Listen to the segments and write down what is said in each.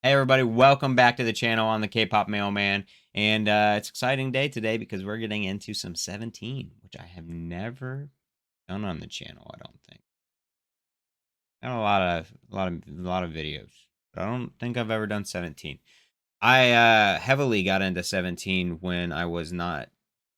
Hey everybody, welcome back to the channel on the K-pop mailman. And it's an exciting day today because we're getting into some 17, which I have never done on the channel, I don't think. Got a lot of videos, but I don't think I've ever done 17. I heavily got into 17 when I was on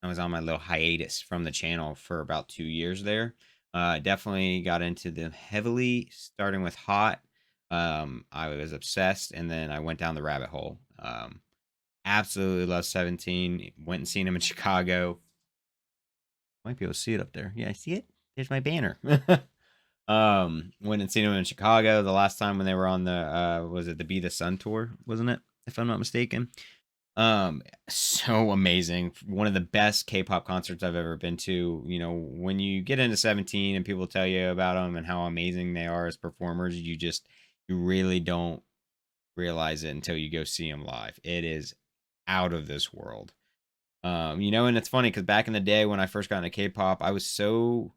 my little hiatus from the channel for about 2 years there. Definitely got into them heavily, starting with Hot. I was obsessed, and then I went down the rabbit hole. Absolutely love 17. Went and seen him in Chicago. Might be able to see it up there. Yeah, I see it. There's my banner. Went and seen him in Chicago the last time when they were on the was it the Be the Sun tour, wasn't it? If I'm not mistaken. So amazing. One of the best K-pop concerts I've ever been to. You know, when you get into 17 and people tell you about them and how amazing they are as performers, you really don't realize it until you go see them live. It is out of this world. And it's funny because back in the day when I first got into K-pop, I was so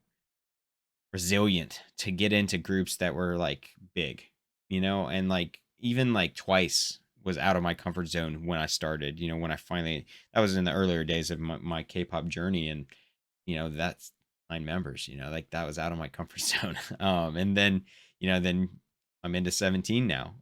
resilient to get into groups that were like big, and like even like Twice was out of my comfort zone when I started. When I finally that was in the earlier days of my K-pop journey, and that's 9 members. Like that was out of my comfort zone. And then I'm into 17 now.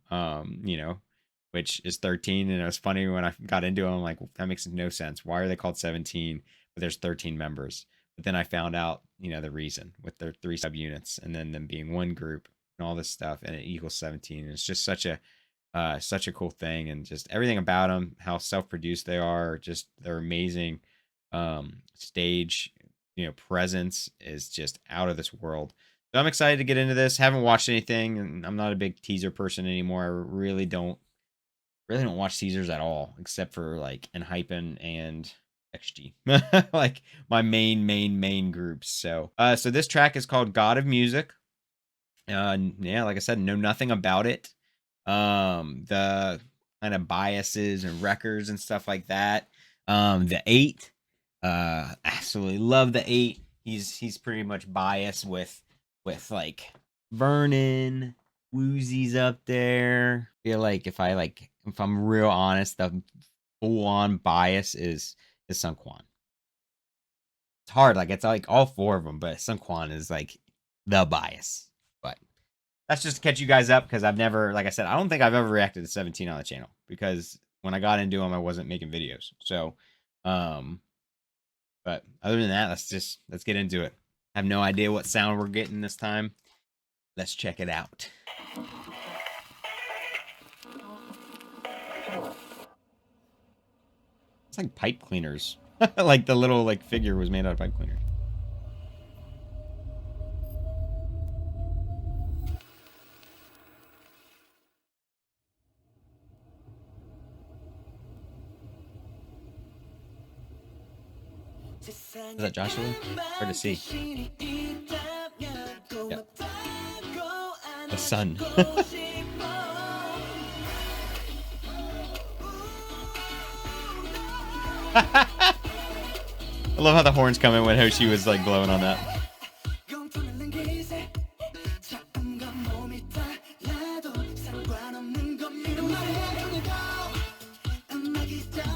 Which is 13. And it was funny when I got into it, I'm like, well, that makes no sense. Why are they called 17? But there's 13 members. But then I found out, the reason with their 3 subunits and then them being one group and all this stuff, and it equals 17. And it's just such a cool thing, and just everything about them, how self-produced they are, just their amazing stage, presence is just out of this world. So I'm excited to get into this. Haven't watched anything, and I'm not a big teaser person anymore. I really don't watch teasers at all, except for like Enhypen and XG, like my main groups. So this track is called God of Music. Yeah, like I said, know nothing about it. The kind of biases and records and stuff like that. The eight, absolutely love the eight. He's pretty much biased with like Vernon, Woozy's up there. I feel like if I'm real honest, the full on bias is Sunquan. It's hard, like it's like all 4 of them, but Sunquan is like the bias. But that's just to catch you guys up because I've never, like I said, I don't think I've ever reacted to 17 on the channel because when I got into them, I wasn't making videos. So, but other than that, let's get into it. I have no idea what sound we're getting this time. Let's check it out. It's like pipe cleaners. Like the little like figure was made out of pipe cleaners. Is that Joshua? Hard to see. Yeah. The sun. I love how the horns come in when Hoshi was like blowing on that.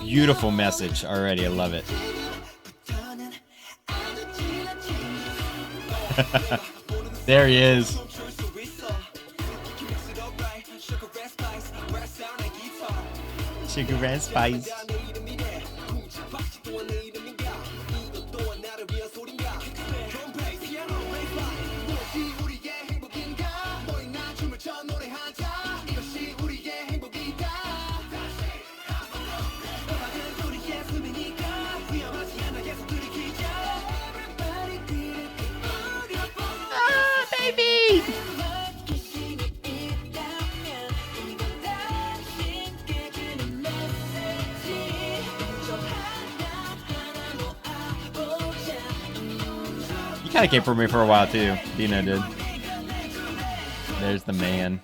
Beautiful message already. I love it. There he is. Sugar and spice. Ah, baby! You kind of came for me for a while too. Dino did. There's the man.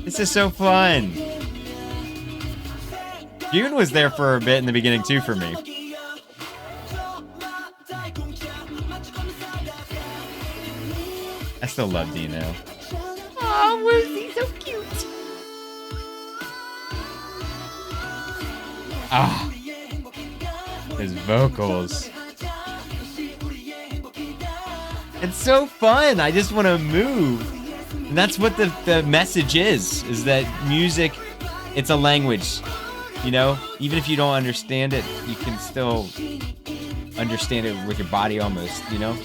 This is so fun. June was there for a bit in the beginning too for me. I still love Dino. Oh, Woozy, so cute. Ah, his vocals. It's so fun. I just want to move. And that's what the message is that music, it's a language. You know, even if you don't understand it, you can still understand it with your body almost, you know?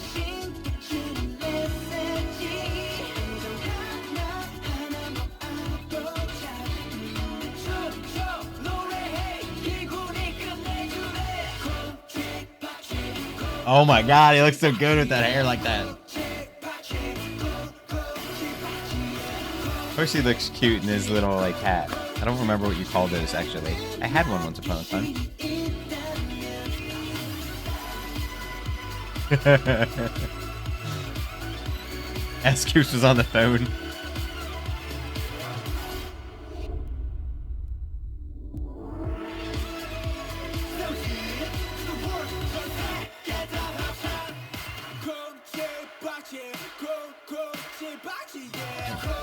Oh my god, he looks so good with that hair like that. Of course he looks cute in his little like hat. I don't remember what you called those actually. I had one once upon a time. Escuse was on the phone.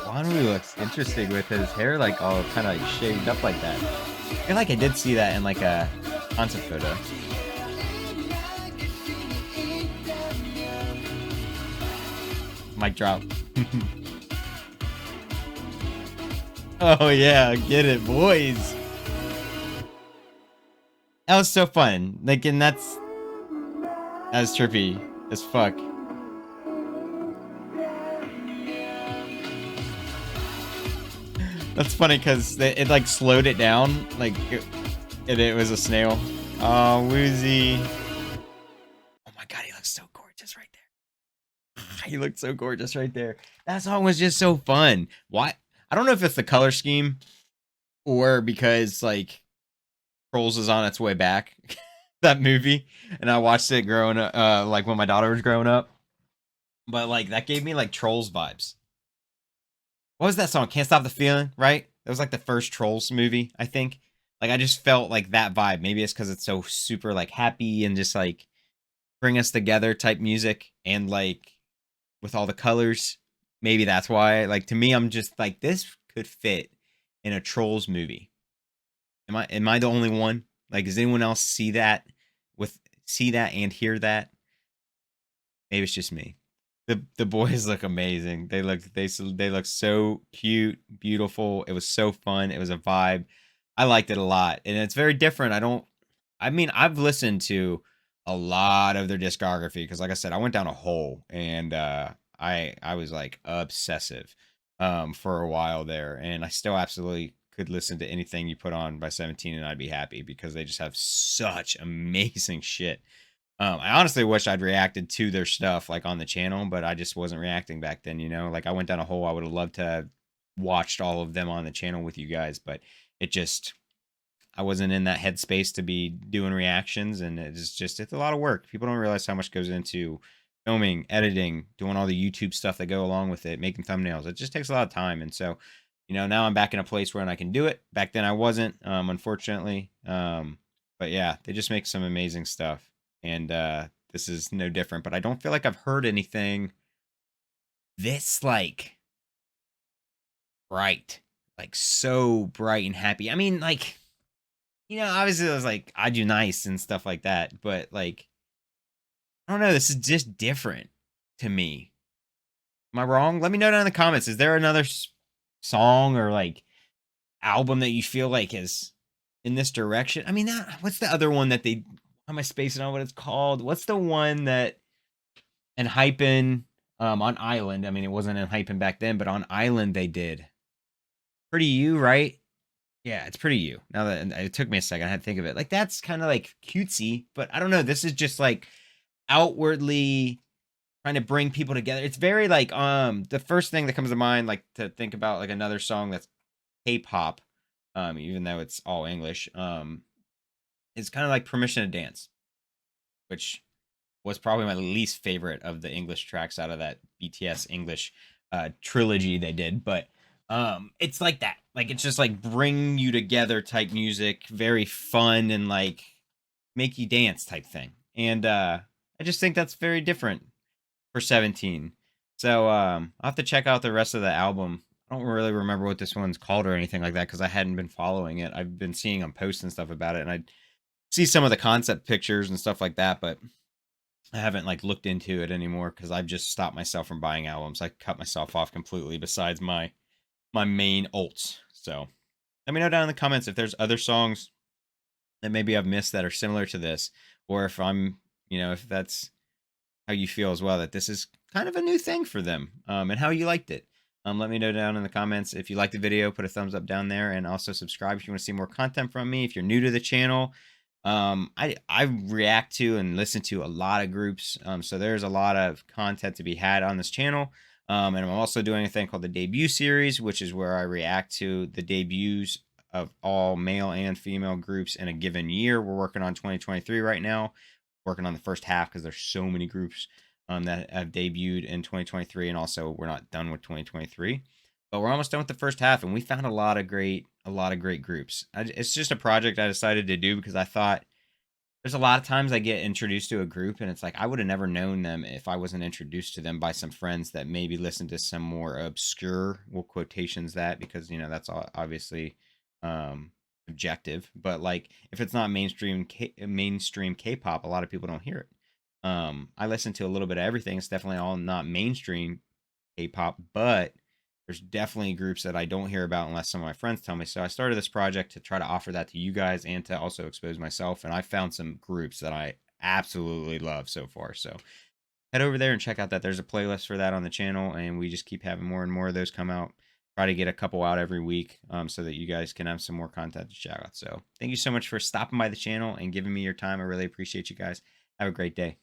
Wanru looks interesting with his hair like all kind of like shaved up like that. I feel like I did see that in like a concept photo. Mic drop. Oh yeah, get it, boys. That was so fun. Like, and that was trippy as fuck. That's funny because it like slowed it down, like it was a snail. Oh, Woozy. Oh my god, he looks so gorgeous right there. He looked so gorgeous right there. That song was just so fun. Why? I don't know if it's the color scheme or because like Trolls is on its way back, that movie, and I watched it growing up, like when my daughter was growing up. But like that gave me like Trolls vibes. What was that song? Can't Stop the Feeling, right? That was like the first Trolls movie, I think. Like I just felt like that vibe. Maybe it's because it's so super like happy and just like bring us together type music and like with all the colors. Maybe that's why. Like to me, I'm just like this could fit in a Trolls movie. Am I the only one? Like, does anyone else see that and hear that? Maybe it's just me. The boys look amazing. They look so cute, beautiful. It was so fun. It was a vibe. I liked it a lot, and it's very different. I mean, I've listened to a lot of their discography because, like I said, I went down a hole, and I was like obsessive for a while there, and I still absolutely could listen to anything you put on by 17, and I'd be happy because they just have such amazing shit. I honestly wish I'd reacted to their stuff like on the channel, but I just wasn't reacting back then, you know? Like I went down a hole. I would have loved to have watched all of them on the channel with you guys, but it just I wasn't in that headspace to be doing reactions, and it's a lot of work. People don't realize how much goes into filming, editing, doing all the YouTube stuff that go along with it, making thumbnails. It just takes a lot of time. And so, you know, now I'm back in a place where I can do it. Back then I wasn't, unfortunately. But yeah, they just make some amazing stuff. And this is no different, but I don't feel like I've heard anything this like bright, like so bright and happy. I mean, like, you know, obviously it was like I do nice and stuff like that, but like I don't know, this is just different to me. Am I wrong? Let me know down in the comments. Is there another song or like album that you feel like is in this direction? I mean, what's the other one that they? How am I spacing on what it's called? What's the one that and Hypen on Island? I mean, it wasn't in Hypen back then, but on Island they did. Pretty You, right? Yeah, it's Pretty You. Now that it took me a second, I had to think of it. Like that's kind of like cutesy, but I don't know. This is just like outwardly trying to bring people together. It's very like the first thing that comes to mind, like to think about like another song that's K-pop, even though it's all English, is kind of like Permission to Dance, which was probably my least favorite of the English tracks out of that BTS English trilogy they did. But It's like that. Like it's just like bring you together type music, very fun and like make you dance type thing. And I just think that's very different for 17. So I'll have to check out the rest of the album. I don't really remember what this one's called or anything like that because I hadn't been following it. I've been seeing them post and stuff about it, and I see some of the concept pictures and stuff like that, but I haven't like looked into it anymore because I've just stopped myself from buying albums. I cut myself off completely besides my main ults. So let me know down in the comments if there's other songs that maybe I've missed that are similar to this, or if I'm, if that's how you feel as well, that this is kind of a new thing for them, and how you liked it. Let me know down in the comments. If you liked the video, put a thumbs up down there, and also subscribe if you want to see more content from me. If you're new to the channel, I react to and listen to a lot of groups, so there's a lot of content to be had on this channel. And I'm also doing a thing called the debut series, which is where I react to the debuts of all male and female groups in a given year. We're working on 2023 right now, working on the first half because there's so many groups that have debuted in 2023, and also we're not done with 2023, but we're almost done with the first half, and we found a lot of great groups. It's just a project I decided to do because I thought there's a lot of times I get introduced to a group and it's like I would have never known them if I wasn't introduced to them by some friends that maybe listen to some more obscure, well, quotations that, because that's obviously um objective, but like if it's not mainstream K-pop, a lot of people don't hear it. I listen to a little bit of everything. It's definitely all not mainstream K-pop, but there's definitely groups that I don't hear about unless some of my friends tell me. So I started this project to try to offer that to you guys and to also expose myself. And I found some groups that I absolutely love so far. So head over there and check out that. There's a playlist for that on the channel, and we just keep having more and more of those come out. Try to get a couple out every week, so that you guys can have some more content to check out. So thank you so much for stopping by the channel and giving me your time. I really appreciate you guys. Have a great day.